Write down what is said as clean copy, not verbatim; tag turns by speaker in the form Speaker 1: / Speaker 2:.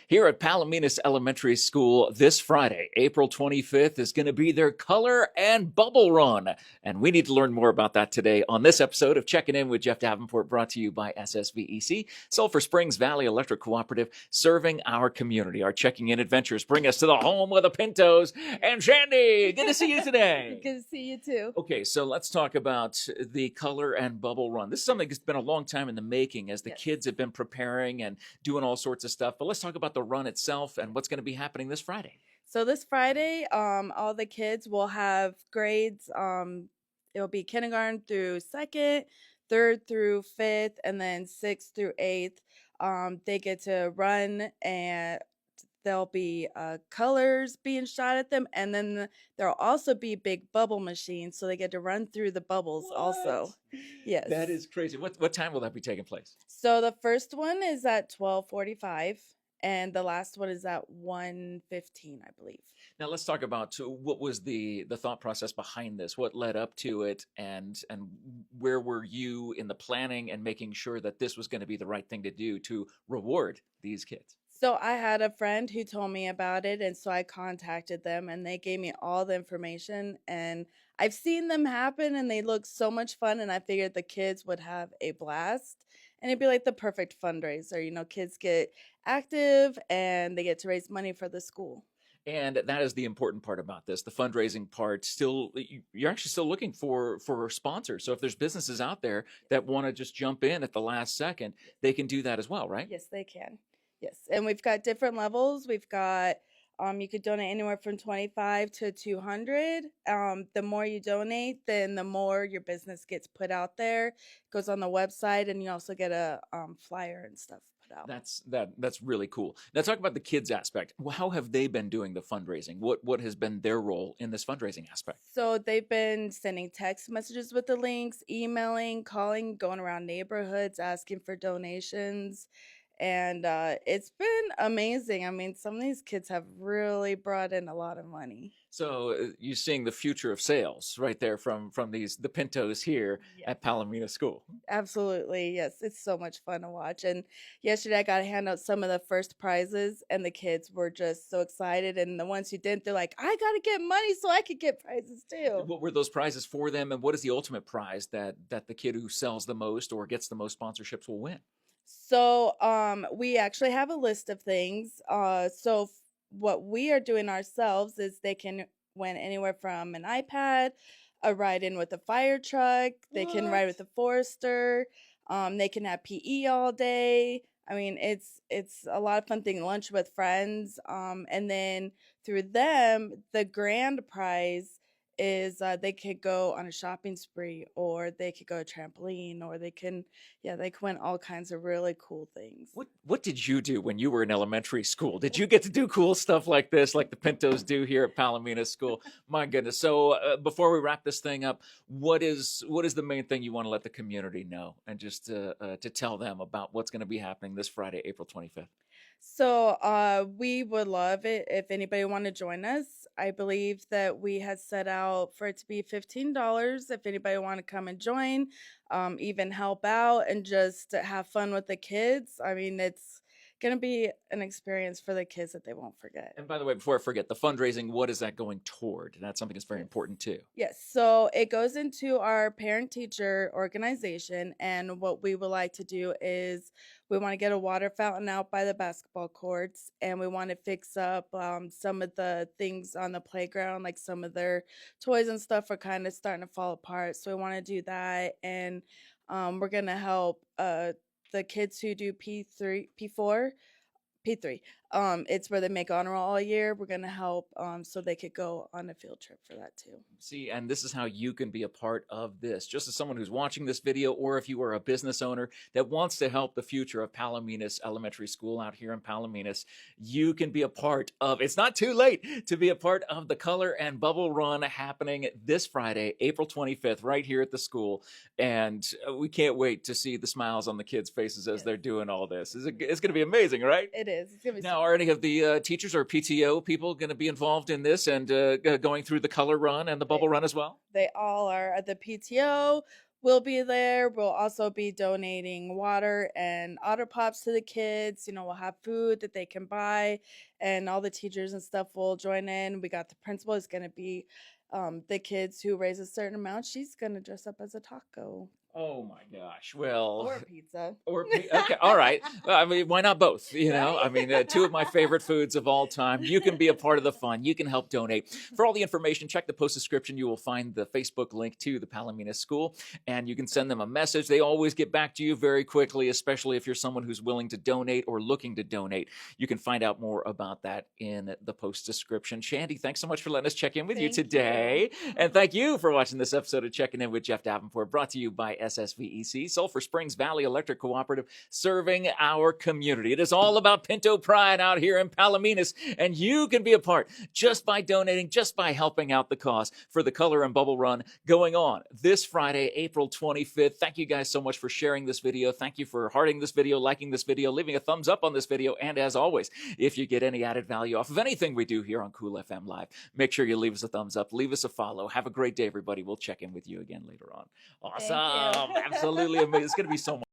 Speaker 1: Here at Palominas Elementary School this Friday, April 25th, is going to be their Color and Bubble Run. And we need to learn more about that today on this episode of Checking In with Jeff Davenport, brought to you by SSVEC, Sulphur Springs Valley Electric Cooperative, serving our community. Our Checking In adventures bring us to the home of the Pintos. And Shandy, good to see you today.
Speaker 2: Good to see you too.
Speaker 1: Okay, so let's talk about the Color and Bubble Run. This is something that's been a long time in the making as the kids have been preparing and doing all sorts of stuff. But let's talk about the run itself and what's going to be happening this Friday.
Speaker 2: So this Friday, all the kids will have grades. It'll be kindergarten through second, third through fifth, and then sixth through eighth. They get to run, and there'll be colors being shot at them, and then there'll also be big bubble machines, so they get to run through the bubbles also. Yes.
Speaker 1: That is crazy. What time will that be taking place?
Speaker 2: So the first one is at 12:45. And the last one is at 1:15, I believe.
Speaker 1: Now let's talk about what was the thought process behind this. What led up to it, and where were you in the planning and making sure that this was going to be the right thing to do to reward these kids?
Speaker 2: So I had a friend who told me about it, and so I contacted them, and they gave me all the information. And I've seen them happen, and they look so much fun, and I figured the kids would have a blast. And it'd be like the perfect fundraiser. You know, kids get active and they get to raise money for the school.
Speaker 1: And that is the important part about this, the fundraising part. Still, you're actually still looking for sponsors. So if there's businesses out there that want to just jump in at the last second, they can do that as well, right?
Speaker 2: Yes, they can. Yes. And we've got different levels. We've got you could donate anywhere from $25 to $200. The more you donate, then the more your business gets put out there. It goes on the website, and you also get a flyer and stuff put out.
Speaker 1: That's really cool. Now talk about the kids aspect. How have they been doing the fundraising? What has been their role in this fundraising aspect?
Speaker 2: So they've been sending text messages with the links, emailing, calling, going around neighborhoods, asking for donations. And it's been amazing. I mean, some of these kids have really brought in a lot of money.
Speaker 1: So you're seeing the future of sales right there from the Pintos here at Palominas School.
Speaker 2: Absolutely. Yes. It's so much fun to watch. And yesterday I got to hand out some of the first prizes, and the kids were just so excited. And the ones who didn't, they're like, I got to get money so I could get prizes too.
Speaker 1: What were those prizes for them? And what is the ultimate prize that the kid who sells the most or gets the most sponsorships will win?
Speaker 2: So we actually have a list of things. So what we are doing ourselves is they can win anywhere from an iPad, a ride in with a fire truck, they can ride with a Forester, they can have PE all day. I mean, it's a lot of fun thing, lunch with friends. And then through them, the grand prize is they could go on a shopping spree, or they could go trampoline, or they can win all kinds of really cool things.
Speaker 1: What did you do when you were in elementary school? Did you get to do cool stuff like this, like the Pintos do here at Palominas School? My goodness. So before we wrap this thing up, what is the main thing you want to let the community know, and just to tell them about what's going to be happening this Friday, April 25th?
Speaker 2: So we would love it if anybody want to join us. I believe that we had set out for it to be $15 if anybody want to come and join, even help out and just have fun with the kids. I mean, it's going to be an experience for the kids that they won't forget.
Speaker 1: And by the way, before I forget, the fundraising, what is that going toward? That's something that's very important too.
Speaker 2: Yes, so it goes into our parent-teacher organization, and what we would like to do is we want to get a water fountain out by the basketball courts, and we want to fix up some of the things on the playground, like some of their toys and stuff are kind of starting to fall apart, so we want to do that. And we're going to help the kids who do P3, P4, P3. It's where they make honor roll all year. We're going to help so they could go on a field trip for that too.
Speaker 1: See, and this is how you can be a part of this. Just as someone who's watching this video, or if you are a business owner that wants to help the future of Palominas Elementary School out here in Palominas, you can be a part of, it's not too late to be a part of the Color and Bubble Run happening this Friday, April 25th, right here at the school. And we can't wait to see the smiles on the kids' faces as they're doing all this. It's going to be amazing, right?
Speaker 2: It is. It's going to be
Speaker 1: now, are any of the teachers or PTO people going to be involved in this and going through the Color Run and the Bubble Run as well?
Speaker 2: They all are. At the PTO, We'll be there. We'll also be donating water and otter pops to the kids. We'll have food that they can buy, and all the teachers and stuff will join in. We got the principal is going to be the kids who raise a certain amount. She's going to dress up as a taco
Speaker 1: Oh my gosh. Well,
Speaker 2: or a pizza.
Speaker 1: okay, all right. Well, I mean, why not both?
Speaker 2: Right?
Speaker 1: I mean, two of my favorite foods of all time. You can be a part of the fun. You can help donate. For all the information, check the post description. You will find the Facebook link to the Palominas School, and you can send them a message. They always get back to you very quickly, especially if you're someone who's willing to donate or looking to donate. You can find out more about that in the post description. Shandy, thanks so much for letting us check in with you
Speaker 2: Thank
Speaker 1: today.
Speaker 2: you.
Speaker 1: And thank you for watching this episode of Checking In with Jeff Davenport, brought to you by SSVEC, Sulphur Springs Valley Electric Cooperative, serving our community. It is all about Pinto Pride out here in Palominas, and you can be a part just by donating, just by helping out the cause for the Color and Bubble Run going on this Friday, April 25th. Thank you guys so much for sharing this video. Thank you for hearting this video, liking this video, leaving a thumbs up on this video, and as always, if you get any added value off of anything we do here on Cool FM Live, make sure you leave us a thumbs up, leave us a follow. Have a great day, everybody. We'll check in with you again later on. Awesome. Absolutely amazing. It's going to be so much